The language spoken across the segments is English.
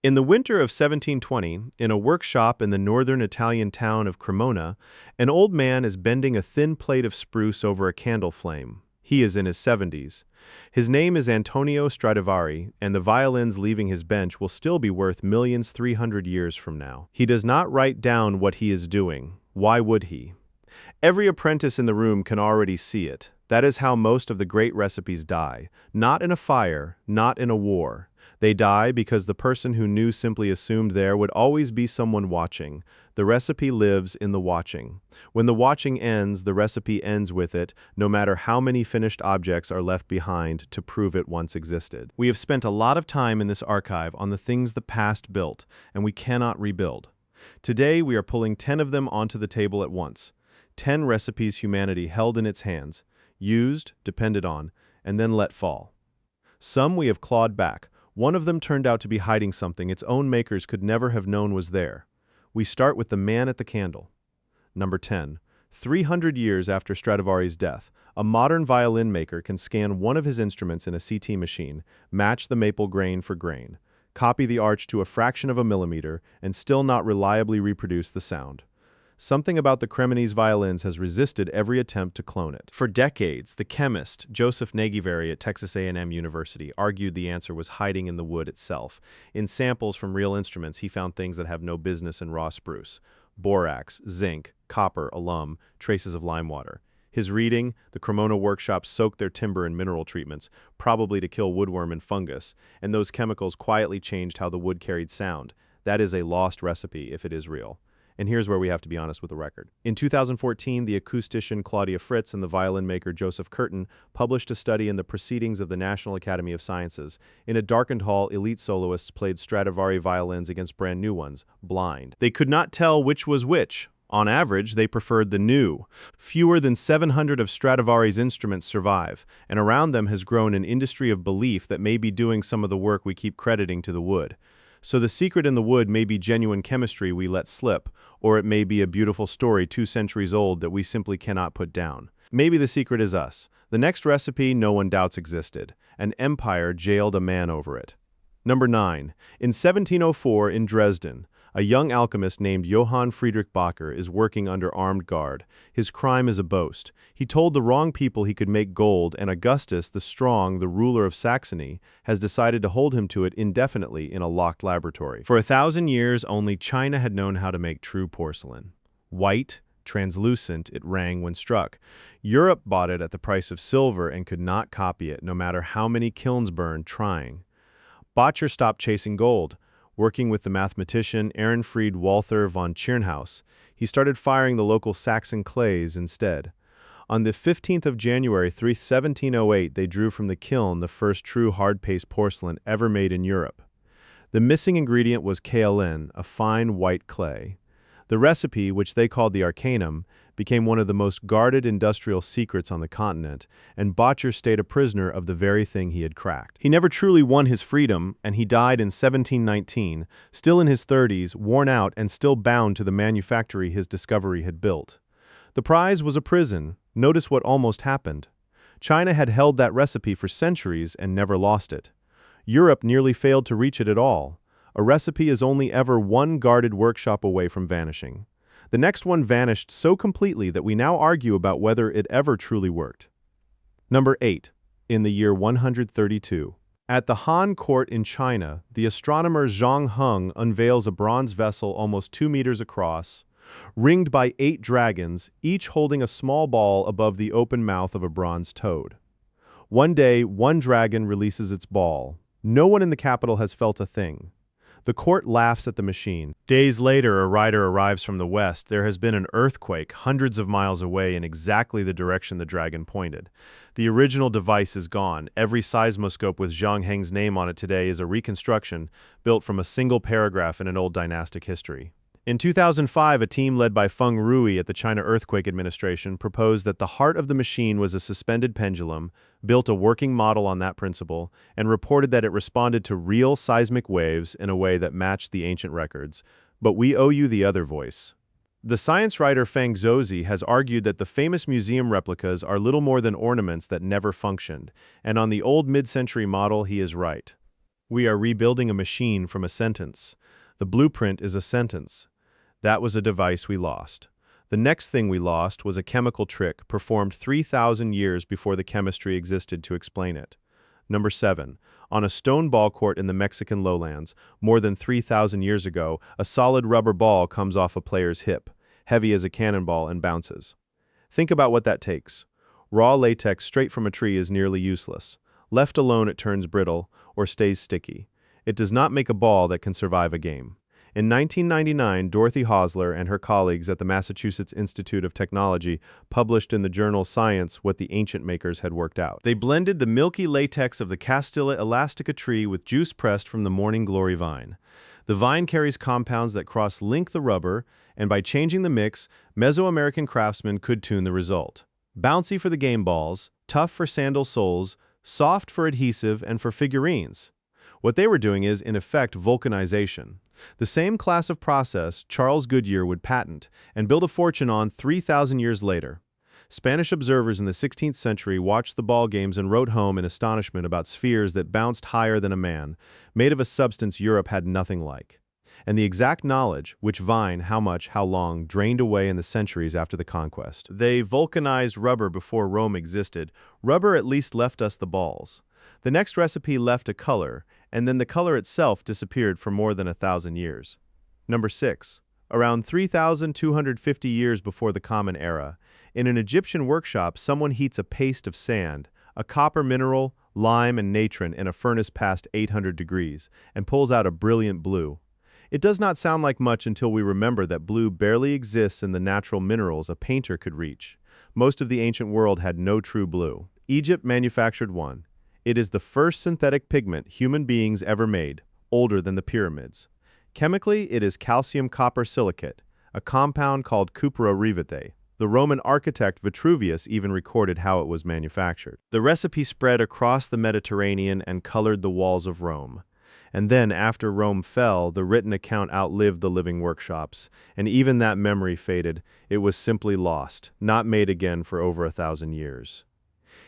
In the winter of 1720, in a workshop in the northern Italian town of Cremona, an old man is bending a thin plate of spruce over a candle flame. He is in his 70s. His name is Antonio Stradivari, and the violins leaving his bench will still be worth millions 300 years from now. He does not write down what he is doing. Why would he? Every apprentice in the room can already see it. That is how most of the great recipes die. Not in a fire, not in a war. They die because the person who knew simply assumed there would always be someone watching. The recipe lives in the watching. When the watching ends, the recipe ends with it, no matter how many finished objects are left behind to prove it once existed. We have spent a lot of time in this archive on the things the past built, and we cannot rebuild. Today, we are pulling 10 of them onto the table at once. 10 recipes humanity held in its hands, used, depended on, and then let fall. Some we have clawed back. One of them turned out to be hiding something its own makers could never have known was there. We start with the man at the candle. Number 10. 300 years after Stradivari's death, a modern violin maker can scan one of his instruments in a CT machine, match the maple grain for grain, copy the arch to a fraction of a millimeter, and still not reliably reproduce the sound. Something about the Cremonese violins has resisted every attempt to clone it. For decades, the chemist Joseph Stradivari at Texas A&M University argued the answer was hiding in the wood itself. In samples from real instruments, he found things that have no business in raw spruce: borax, zinc, copper, alum, traces of lime water. His reading: the Cremona workshops soaked their timber in mineral treatments, probably to kill woodworm and fungus, and those chemicals quietly changed how the wood carried sound. That is a lost recipe, if it is real. And here's where we have to be honest with the record. In 2014, the acoustician Claudia Fritz and the violin maker Joseph Curtin published a study in the Proceedings of the National Academy of Sciences. In a darkened hall, elite soloists played Stradivari violins against brand new ones, blind. They could not tell which was which. On average, they preferred the new. Fewer than 700 of Stradivari's instruments survive, and around them has grown an industry of belief that may be doing some of the work we keep crediting to the wood. So the secret in the wood may be genuine chemistry we let slip, or it may be a beautiful story 2 centuries old that we simply cannot put down. Maybe the secret is us. The next recipe no one doubts existed. An empire jailed a man over it. Number 9. In 1704 in Dresden, a young alchemist named Johann Friedrich Böttger is working under armed guard. His crime is a boast. He told the wrong people he could make gold, and Augustus the Strong, the ruler of Saxony, has decided to hold him to it indefinitely in a locked laboratory. For 1,000 years, only China had known how to make true porcelain. White, translucent, it rang when struck. Europe bought it at the price of silver and could not copy it, no matter how many kilns burned trying. Böttger stopped chasing gold. Working with the mathematician Ehrenfried Walther von Tschirnhaus, he started firing the local Saxon clays instead. On the 15th of January 1708, they drew from the kiln the first true hard-paste porcelain ever made in Europe. The missing ingredient was kaolin, a fine white clay. The recipe, which they called the Arcanum, became one of the most guarded industrial secrets on the continent, and Böttger stayed a prisoner of the very thing he had cracked. He never truly won his freedom, and he died in 1719, still in his 30s, worn out and still bound to the manufactory his discovery had built. The prize was a prison. Notice what almost happened. China had held that recipe for centuries and never lost it. Europe nearly failed to reach it at all. A recipe is only ever one guarded workshop away from vanishing. The next one vanished so completely that we now argue about whether it ever truly worked. Number 8. In the year 132. At the Han court in China, the astronomer Zhang Heng unveils a bronze vessel almost 2 meters across, ringed by 8 dragons, each holding a small ball above the open mouth of a bronze toad. One day, one dragon releases its ball. No one in the capital has felt a thing. The court laughs at the machine. Days later, a rider arrives from the west. There has been an earthquake hundreds of miles away in exactly the direction the dragon pointed. The original device is gone. Every seismoscope with Zhang Heng's name on it today is a reconstruction built from a single paragraph in an old dynastic history. In 2005, a team led by Feng Rui at the China Earthquake Administration proposed that the heart of the machine was a suspended pendulum, built a working model on that principle, and reported that it responded to real seismic waves in a way that matched the ancient records. But we owe you the other voice. The science writer Feng Zhouzi has argued that the famous museum replicas are little more than ornaments that never functioned, and on the old mid-century model he is right. We are rebuilding a machine from a sentence. The blueprint is a sentence. That was a device we lost. The next thing we lost was a chemical trick performed 3,000 years before the chemistry existed to explain it. Number 7. On a stone ball court in the Mexican lowlands, more than 3,000 years ago, a solid rubber ball comes off a player's hip, heavy as a cannonball, and bounces. Think about what that takes. Raw latex straight from a tree is nearly useless. Left alone, it turns brittle or stays sticky. It does not make a ball that can survive a game. In 1999, Dorothy Hosler and her colleagues at the Massachusetts Institute of Technology published in the journal Science what the ancient makers had worked out. They blended the milky latex of the Castilla elastica tree with juice pressed from the morning glory vine. The vine carries compounds that cross-link the rubber, and by changing the mix, Mesoamerican craftsmen could tune the result. Bouncy for the game balls, tough for sandal soles, soft for adhesive and for figurines. What they were doing is, in effect, vulcanization. The same class of process Charles Goodyear would patent and build a fortune on 3,000 years later. Spanish observers in the 16th century watched the ball games and wrote home in astonishment about spheres that bounced higher than a man, made of a substance Europe had nothing like. And the exact knowledge, which vine, how much, how long, drained away in the centuries after the conquest. They vulcanized rubber before Rome existed. Rubber at least left us the balls. The next recipe left a color, and then the color itself disappeared for more than 1,000 years. Number 6. Around 3,250 years before the Common Era, in an Egyptian workshop, someone heats a paste of sand, a copper mineral, lime, and natron in a furnace past 800 degrees, and pulls out a brilliant blue. It does not sound like much until we remember that blue barely exists in the natural minerals a painter could reach. Most of the ancient world had no true blue. Egypt manufactured one. It is the first synthetic pigment human beings ever made, older than the pyramids. Chemically, it is calcium copper silicate, a compound called cupro rivete. The Roman architect Vitruvius even recorded how it was manufactured. The recipe spread across the Mediterranean and colored the walls of Rome. And then, after Rome fell, the written account outlived the living workshops, and even that memory faded. It was simply lost, not made again for over 1,000 years.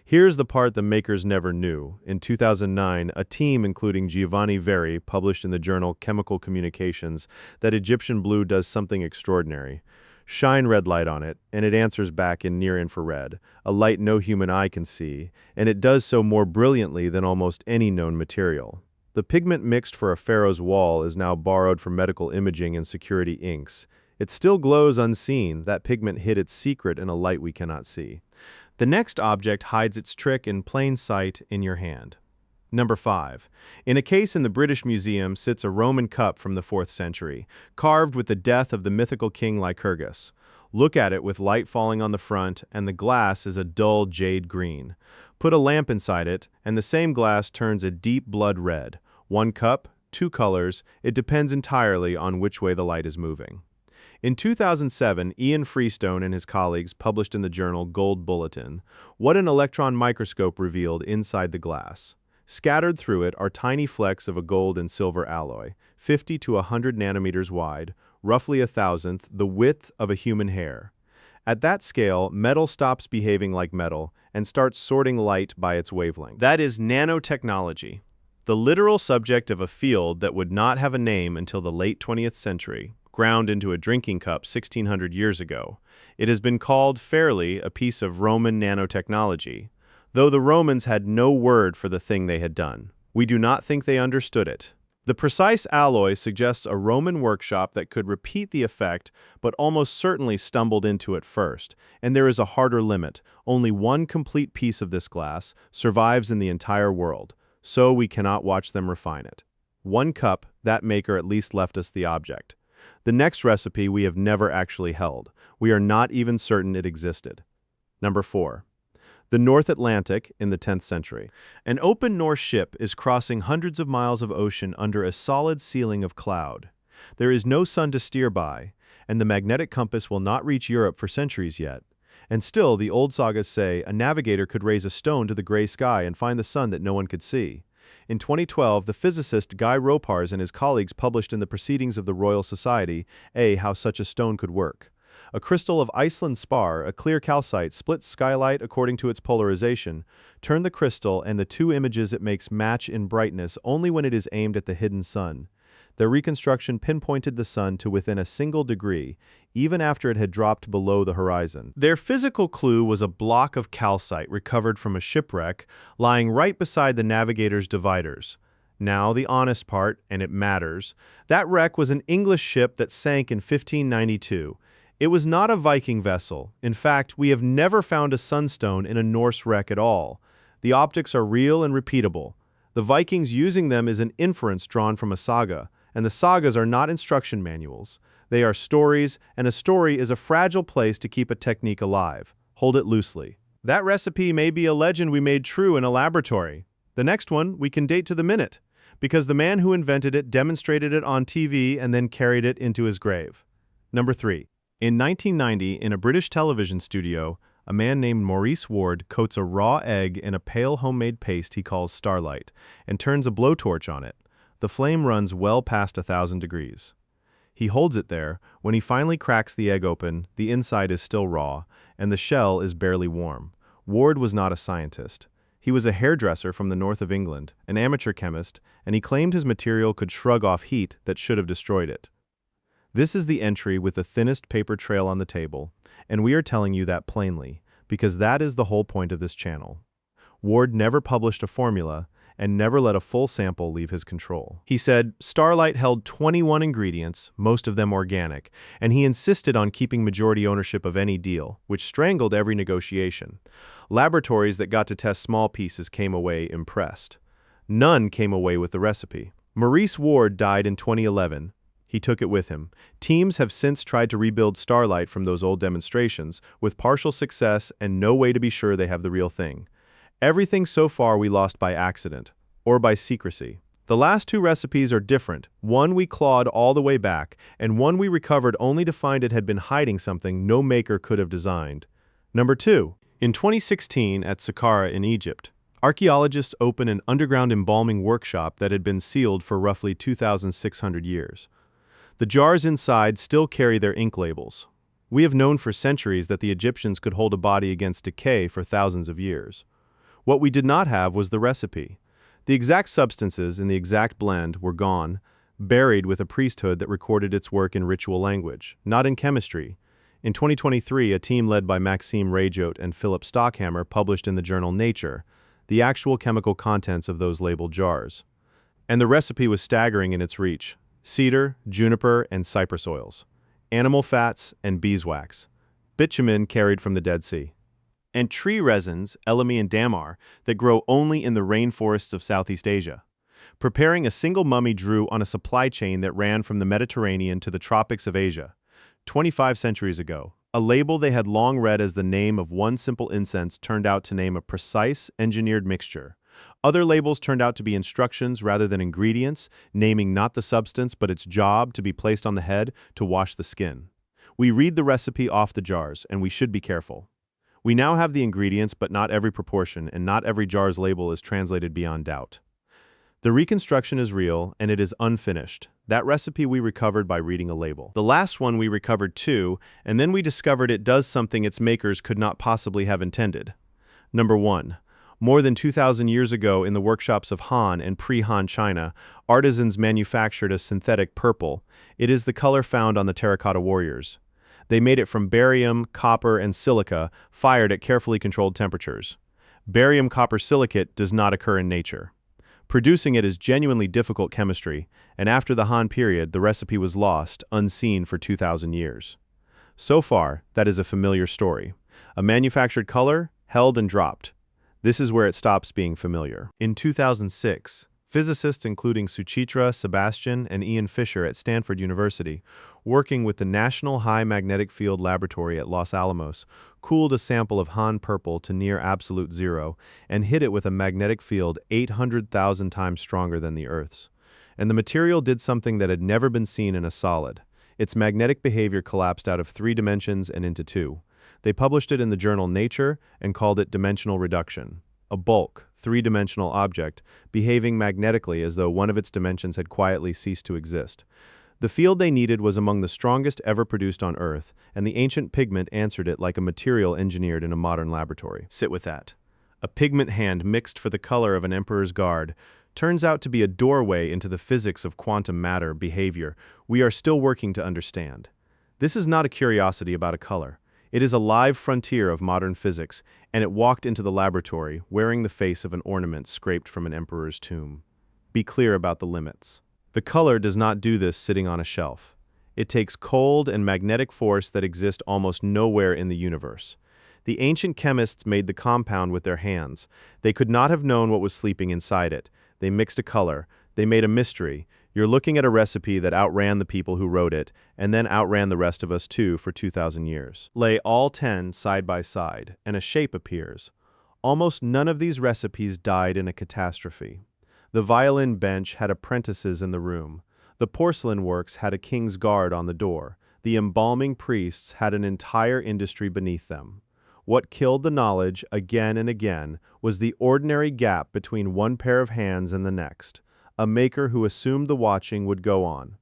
Here's the part the makers never knew. In 2009, a team including Giovanni Veri published in the journal Chemical Communications that Egyptian blue does something extraordinary. Shine red light on it, and it answers back in near-infrared, a light no human eye can see, and it does so more brilliantly than almost any known material. The pigment mixed for a pharaoh's wall is now borrowed for medical imaging and security inks. It still glows unseen. That pigment hid its secret in a light we cannot see. The next object hides its trick in plain sight in your hand. Number 5. In a case in the British Museum sits a Roman cup from the 4th century, carved with the death of the mythical king Lycurgus. Look at it with light falling on the front, and the glass is a dull jade green. Put a lamp inside it, and the same glass turns a deep blood red. One cup, two colors, it depends entirely on which way the light is moving. In 2007, Ian Freestone and his colleagues published in the journal Gold Bulletin what an electron microscope revealed inside the glass. Scattered through it are tiny flecks of a gold and silver alloy, 50 to 100 nanometers wide, roughly 1,000th the width of a human hair. At that scale, metal stops behaving like metal and starts sorting light by its wavelength. That is nanotechnology, the literal subject of a field that would not have a name until the late 20th century, ground into a drinking cup 1,600 years ago. It has been called fairly a piece of Roman nanotechnology, though the Romans had no word for the thing they had done. We do not think they understood it. The precise alloy suggests a Roman workshop that could repeat the effect, but almost certainly stumbled into it first, and there is a harder limit. Only one complete piece of this glass survives in the entire world, so we cannot watch them refine it. One cup, that maker at least left us the object. The next recipe we have never actually held. We are not even certain it existed. Number 4. The North Atlantic in the 10th century. An open North ship is crossing hundreds of miles of ocean under a solid ceiling of cloud. There is no sun to steer by, and the magnetic compass will not reach Europe for centuries yet. And still, the old sagas say, a navigator could raise a stone to the gray sky and find the sun that no one could see. In 2012, the physicist Guy Ropars and his colleagues published in the Proceedings of the Royal Society, How Such a Stone Could Work. A crystal of Iceland spar, a clear calcite, splits skylight according to its polarization. Turn the crystal and the two images it makes match in brightness only when it is aimed at the hidden sun. Their reconstruction pinpointed the sun to within a single degree, even after it had dropped below the horizon. Their physical clue was a block of calcite recovered from a shipwreck, lying right beside the navigator's dividers. Now the honest part, and it matters. That wreck was an English ship that sank in 1592. It was not a Viking vessel. In fact, we have never found a sunstone in a Norse wreck at all. The optics are real and repeatable. The Vikings using them is an inference drawn from a saga, and the sagas are not instruction manuals. They are stories, and a story is a fragile place to keep a technique alive. Hold it loosely. That recipe may be a legend we made true in a laboratory. The next one we can date to the minute, because the man who invented it demonstrated it on TV and then carried it into his grave. Number 3. In 1990, in a British television studio, a man named Maurice Ward coats a raw egg in a pale homemade paste he calls Starlite and turns a blowtorch on it. The flame runs well past 1,000 degrees. He holds it there. When he finally cracks the egg open, the inside is still raw, and the shell is barely warm. Ward was not a scientist. He was a hairdresser from the north of England, an amateur chemist, and he claimed his material could shrug off heat that should have destroyed it. This is the entry with the thinnest paper trail on the table, and we are telling you that plainly, because that is the whole point of this channel. Ward never published a formula, and never let a full sample leave his control. He said Starlite held 21 ingredients, most of them organic, and he insisted on keeping majority ownership of any deal, which strangled every negotiation. Laboratories that got to test small pieces came away impressed. None came away with the recipe. Maurice Ward died in 2011. He took it with him. Teams have since tried to rebuild Starlite from those old demonstrations, with partial success and no way to be sure they have the real thing. Everything so far we lost by accident, or by secrecy. The last two recipes are different. One we clawed all the way back, and one we recovered only to find it had been hiding something no maker could have designed. Number 2. In 2016, at Saqqara in Egypt, archaeologists opened an underground embalming workshop that had been sealed for roughly 2,600 years. The jars inside still carry their ink labels. We have known for centuries that the Egyptians could hold a body against decay for thousands of years. What we did not have was the recipe. The exact substances in the exact blend were gone, buried with a priesthood that recorded its work in ritual language, not in chemistry. In 2023, a team led by Maxime Rayjot and Philip Stockhammer published in the journal Nature the actual chemical contents of those labeled jars. And the recipe was staggering in its reach: cedar, juniper, and cypress oils, animal fats, and beeswax, bitumen carried from the Dead Sea, and tree resins, elemi and damar, that grow only in the rainforests of Southeast Asia. Preparing a single mummy drew on a supply chain that ran from the Mediterranean to the tropics of Asia. 25 centuries ago, a label they had long read as the name of one simple incense turned out to name a precise, engineered mixture. Other labels turned out to be instructions rather than ingredients, naming not the substance but its job to be placed on the head to wash the skin. We read the recipe off the jars, and we should be careful. We now have the ingredients, but not every proportion, and not every jar's label is translated beyond doubt. The reconstruction is real, and it is unfinished. That recipe we recovered by reading a label. The last one we recovered too, and then we discovered it does something its makers could not possibly have intended. Number 1. More than 2,000 years ago, in the workshops of Han and pre-Han China, artisans manufactured a synthetic purple. It is the color found on the terracotta warriors. They made it from barium, copper, and silica, fired at carefully controlled temperatures. Barium-copper silicate does not occur in nature. Producing it is genuinely difficult chemistry, and after the Han period, the recipe was lost, unseen for 2,000 years. So far, that is a familiar story. A manufactured color, held and dropped. This is where it stops being familiar. In 2006, physicists including Suchitra, Sebastian, and Ian Fisher at Stanford University, working with the National High Magnetic Field Laboratory at Los Alamos, cooled a sample of Han purple to near absolute zero and hit it with a magnetic field 800,000 times stronger than the Earth's. And the material did something that had never been seen in a solid. Its magnetic behavior collapsed out of 3 dimensions and into 2. They published it in the journal Nature and called it dimensional reduction. A bulk, 3-dimensional object, behaving magnetically as though one of its dimensions had quietly ceased to exist. The field they needed was among the strongest ever produced on Earth, and the ancient pigment answered it like a material engineered in a modern laboratory. Sit with that. A pigment hand mixed for the color of an emperor's guard turns out to be a doorway into the physics of quantum matter behavior we are still working to understand. This is not a curiosity about a color. It is a live frontier of modern physics, and it walked into the laboratory wearing the face of an ornament scraped from an emperor's tomb. Be clear about the limits. The color does not do this sitting on a shelf. It takes cold and magnetic force that exist almost nowhere in the universe. The ancient chemists made the compound with their hands. They could not have known what was sleeping inside it. They mixed a color. They made a mystery. You're looking at a recipe that outran the people who wrote it, and then outran the rest of us too for 2,000 years. Lay all 10 side by side, and a shape appears. Almost none of these recipes died in a catastrophe. The violin bench had apprentices in the room. The porcelain works had a king's guard on the door. The embalming priests had an entire industry beneath them. What killed the knowledge again and again was the ordinary gap between one pair of hands and the next, a maker who assumed the watching would go on.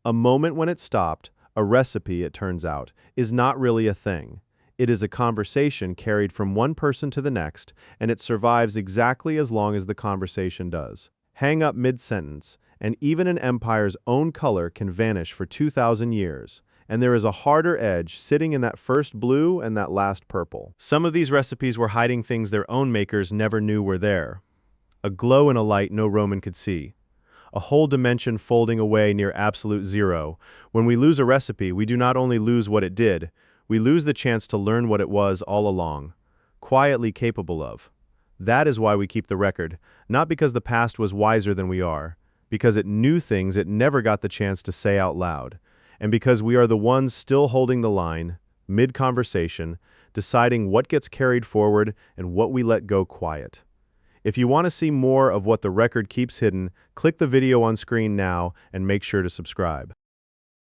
A moment when it stopped, a recipe, it turns out, is not really a thing. It is a conversation carried from one person to the next, and it survives exactly as long as the conversation does. Hang up mid-sentence, and even an empire's own color can vanish for 2,000 years. And there is a harder edge sitting in that first blue and that last purple. Some of these recipes were hiding things their own makers never knew were there. A glow in a light no Roman could see. A whole dimension folding away near absolute zero. When we lose a recipe, we do not only lose what it did, we lose the chance to learn what it was all along, quietly capable of. That is why we keep the record, not because the past was wiser than we are, because it knew things it never got the chance to say out loud. And because we are the ones still holding the line, mid-conversation, deciding what gets carried forward and what we let go quiet. If you want to see more of what the record keeps hidden, click the video on screen now and make sure to subscribe.